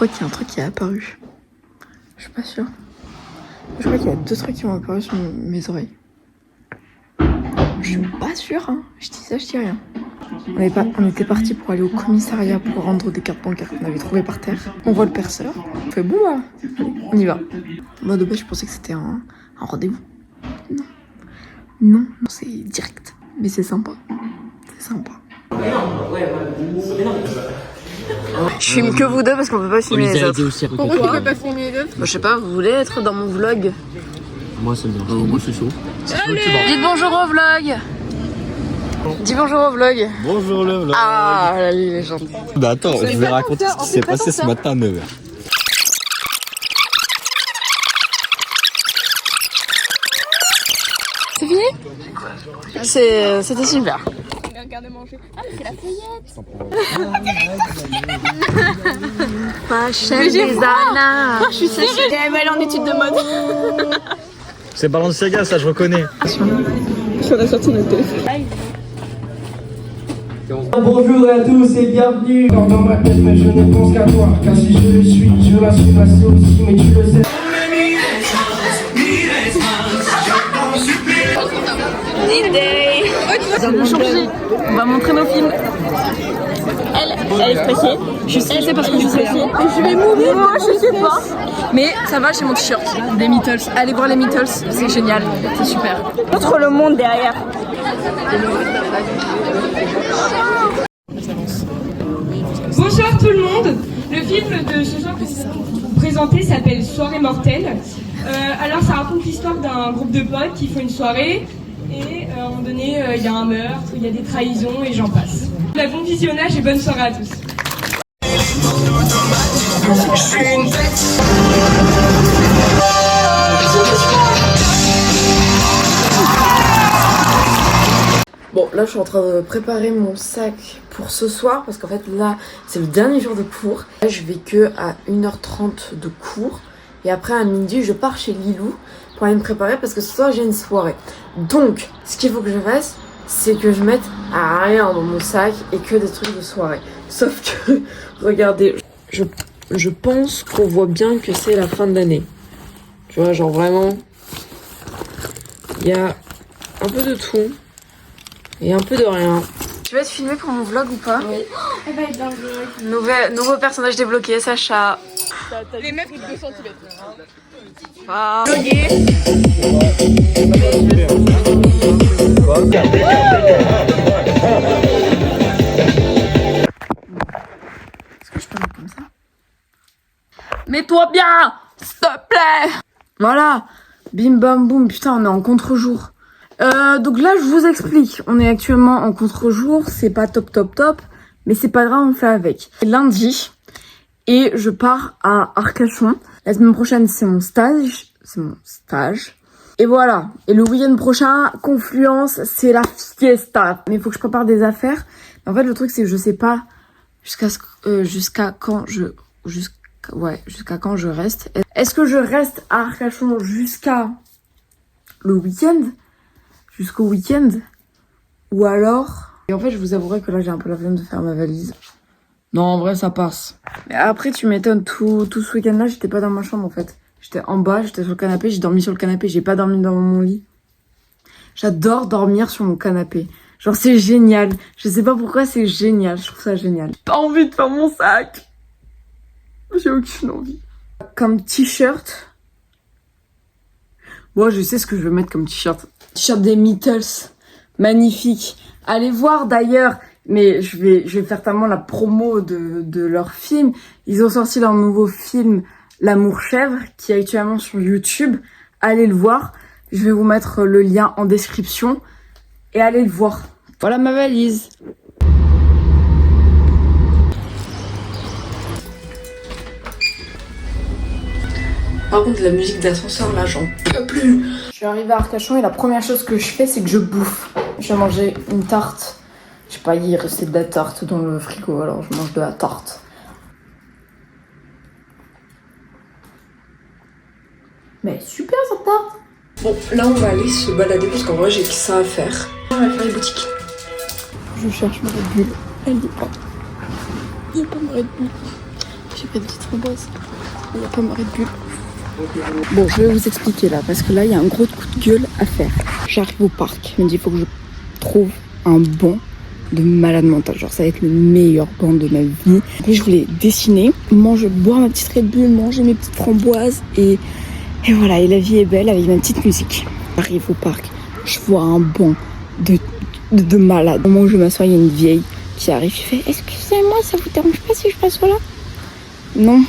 crois qu'il y a un truc qui est apparu. Je suis pas sûre. Je crois qu'il y a 2 trucs qui ont apparu sur mes oreilles. Je suis pas sûre, hein. Je dis ça, je dis rien. On était parti pour aller au commissariat pour rendre des cartes bancaires qu'on avait trouvées par terre. On voit le perceur. On fait bon, bah, allez, on y va. Moi, de base, je pensais que c'était un rendez-vous. Non, c'est direct. Mais c'est sympa. C'est sympa. Je filme que vous deux parce qu'on peut pas filmer les autres. Pourquoi tu peux pas filmer les autres? Je sais pas, vous voulez être dans mon vlog? Moi c'est bien, moi c'est chaud. Dites bonjour au vlog. Dis bonjour au vlog. Bonjour le vlog. Ah, la légende. Bah attends, je vais raconter ce qui s'est passé ce matin à 9h. C'est fini? C'était super. Regarde manger. Ah mais c'est la feuillette. Fashion designer. Je suis sèche. Elle va aller en études de mode. C'est Balenciaga, ça je reconnais. On a sorti notre téléphone. Bonjour à tous et bienvenue dans ma tête, mais je ne pense qu'à toi. Car si je le suis, je l'assume assez aussi, mais tu le sais. On va montrer nos films. Elle est stressée. Je sais, c'est parce que je suis stressée. Je vais mourir. Moi, je sais pas. Mais ça va, j'ai mon t-shirt des Beatles. Allez voir les Beatles, c'est génial, c'est super. Montre le monde derrière. Bonsoir tout le monde. Le film de ce soir que je vais vous présenter s'appelle Soirée mortelle. Alors ça raconte l'histoire d'un groupe de potes qui font une soirée et à un moment donné il y a un meurtre, il y a des trahisons et j'en passe. Bon visionnage et bonne soirée à tous. Bon, là je suis en train de préparer mon sac pour ce soir parce qu'en fait là c'est le dernier jour de cours. Là je vais que à 1h30 de cours et après à midi je pars chez Lilou pour aller me préparer parce que ce soir j'ai une soirée. Donc ce qu'il faut que je fasse c'est que je mette rien dans mon sac et que des trucs de soirée. Sauf que regardez, je pense qu'on voit bien que c'est la fin de l'année. Tu vois, genre vraiment il y a un peu de tout. Et un peu de rien. Tu vas être filmé pour mon vlog ou pas? Oui. Elle va être dans le vlog. Nouveau personnage débloqué, Sacha. Les mecs de 2 cm. Ah. Est-ce que je peux mettre comme ça? Mets-toi bien, s'il te plaît. Voilà. Bim bam boum. Putain, on est en contre-jour. Donc là, je vous explique. On est actuellement en contre-jour. C'est pas top, mais c'est pas grave, on fait avec. C'est lundi et je pars à Arcachon. La semaine prochaine, c'est mon stage. Et voilà. Et le week-end prochain, Confluence, c'est la fiesta. Mais il faut que je prépare des affaires. En fait, le truc, c'est que je sais pas jusqu'à quand je reste. Est-ce que je reste à Arcachon jusqu'à le week-end? Jusqu'au week-end? Ou alors... Et en fait, je vous avouerai que là, j'ai un peu la flemme de faire ma valise. Non, en vrai, ça passe. Mais après, tu m'étonnes, tout ce week-end-là, j'étais pas dans ma chambre, en fait. J'étais en bas, j'étais sur le canapé, j'ai dormi sur le canapé, j'ai pas dormi dans mon lit. J'adore dormir sur mon canapé. Genre, c'est génial. Je sais pas pourquoi, c'est génial. Je trouve ça génial. J'ai pas envie de faire mon sac. J'ai aucune envie. Comme t-shirt... Moi, je sais ce que je vais mettre comme t-shirt. T-shirt des Beatles. Magnifique. Allez voir d'ailleurs. Mais je vais faire tellement la promo de leur film. Ils ont sorti leur nouveau film, L'amour chèvre, qui est actuellement sur YouTube. Allez le voir. Je vais vous mettre le lien en description. Et allez le voir. Voilà ma valise. Par contre, la musique d'ascenseur, là, j'en peux plus. Je suis arrivée à Arcachon et la première chose que je fais, c'est que je bouffe. Je vais manger une tarte. Je sais pas, il restait de la tarte dans le frigo, alors je mange de la tarte. Mais super cette tarte. Bon, là, on va aller se balader parce qu'en vrai, j'ai que ça à faire. On va faire les boutiques. Je cherche ma Red Bull. Elle dit pas. Il n'y a pas ma Red Bull. J'ai pas de petite framboise. Il n'y a pas ma Red Bull. Bon, je vais vous expliquer là, parce que là, il y a un gros coup de gueule à faire. J'arrive au parc, je me dis, il faut que je trouve un banc de malade mental. Genre, ça va être le meilleur banc de ma vie. Et je voulais dessiner, boire ma petite Red Bull, manger mes petites framboises, et voilà, et la vie est belle avec ma petite musique. J'arrive au parc, je vois un banc de malade. Au moment où je m'assois, il y a une vieille qui arrive, qui fait « Excusez-moi, ça vous dérange pas si je m'assois là ?» Non.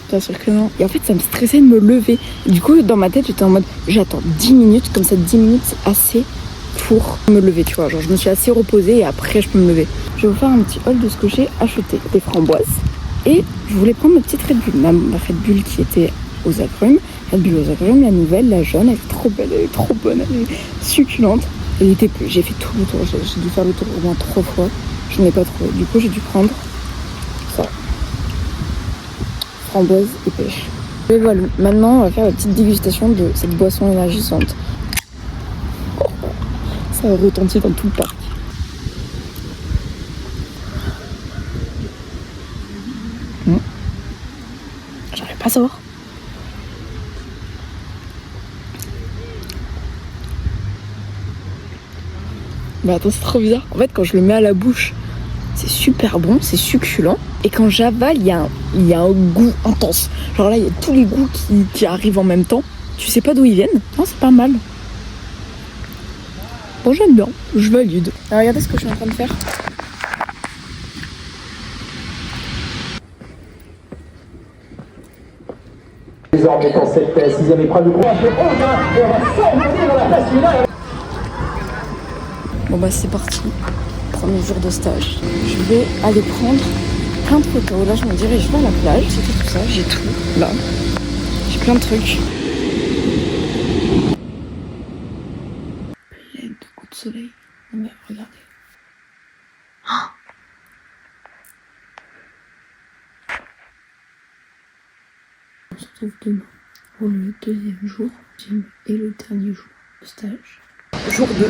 Bien sûr que non. Et en fait, ça me stressait de me lever. Du coup, dans ma tête, j'étais en mode j'attends 10 minutes, comme ça 10 minutes c'est assez pour me lever, tu vois. Genre, je me suis assez reposée et après, je peux me lever. Je vais vous faire un petit haul de ce que j'ai acheté. Des framboises. Et je voulais prendre ma petite Red Bull. Ma Red Bull qui était aux agrumes. Red Bull aux agrumes, la nouvelle, la jaune, elle est trop belle, elle est trop bonne, elle est succulente. Elle était plus. J'ai fait tout le tour. J'ai dû faire le tour au moins 3 fois. Je n'ai pas trouvé. Du coup, j'ai dû prendre ça. Framboise et pêche. Et voilà, maintenant on va faire la petite dégustation de cette boisson énergisante. Ça va retentir dans tout le parc. J'arrive pas à savoir. Mais attends, c'est trop bizarre. En fait, quand je le mets à la bouche, c'est super bon, c'est succulent. Et quand j'avale, il y a un goût intense. Genre là, il y a tous les goûts qui arrivent en même temps. Tu sais pas d'où ils viennent. Non, c'est pas mal. Bon, j'aime bien. Je valide. Alors, regardez ce que je suis en train de faire. Désormais, dans cette 6e épreuve du courage, on va s'envoler dans la place finale. Bon, bah, c'est parti. Premier jour de stage. Je vais aller prendre plein de photos. Là, je me dirais, je vais à la plage. C'était tout ça. J'ai tout. Là. J'ai plein de trucs. Plein de coups de soleil. Mais regardez. On se retrouve demain pour le 2e jour et le dernier jour de stage. Jour 2.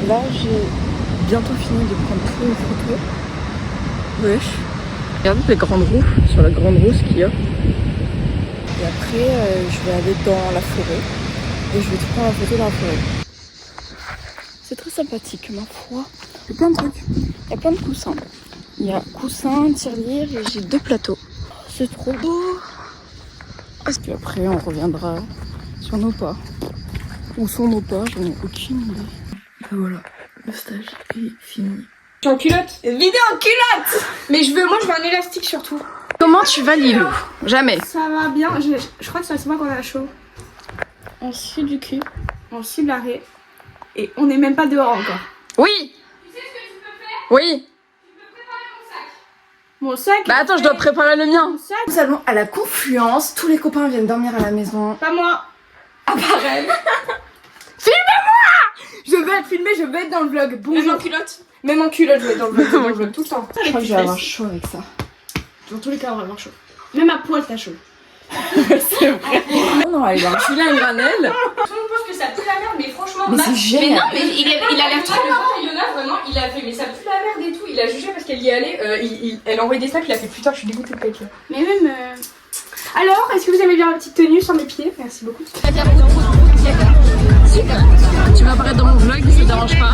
Là, j'ai bientôt fini de prendre toutes les photos. Wesh. Regardez les grandes roues, sur la grande roue, ce qu'il y a. Et après, je vais aller dans la forêt. Et je vais te prendre la photo dans la forêt. C'est très sympathique, ma foi. Il y a plein de trucs. Il y a plein de coussins. Il y a coussins, tirelire et j'ai 2 plateaux. C'est trop beau. Est-ce qu'après, on reviendra sur nos pas? Où sont nos pas? J'en ai aucune idée. Ben voilà, le stage est fini. Je suis en culotte. Vidéo en culotte. Mais je veux un élastique surtout. Comment tu vas, Lilou? Jamais. Ça va bien. Je crois que c'est moi qu'on a chaud. On se suit du cul. On se suit de l'arrêt. Et on n'est même pas dehors encore. Oui. Tu sais ce que tu peux faire? Oui. Tu peux préparer mon sac. Mon sac? Bah attends, je dois préparer le mien. Mon sac? Nous allons à la confluence. Tous les copains viennent dormir à la maison. Pas moi. À part elle. Je vais être filmée, je vais être dans le vlog. Bonjour. Même en culotte. Même en culotte, je vais être dans le vlog, tout le temps. Je crois que je vais avoir chaud avec ça. Dans tous les cas, on va avoir chaud. Même à poil, t'as chaud. C'est vrai. Non, elle va enfiler un granel. Tout le monde pense que ça pue la merde, mais franchement... Mais c'est génial. Mais non, mais il a l'air trop marrant. Yona, vraiment, il a fait, mais ça pue la merde et tout. Il a jugé parce qu'elle y est allée. Elle a envoyé des sacs, il a fait putain, je suis dégoûtée de pas être là. Mais même... Alors, est-ce que vous aimez bien ma petite tenue sur mes pieds? Merci beaucoup. Tu vas apparaître dans mon vlog, ça te dérange pas?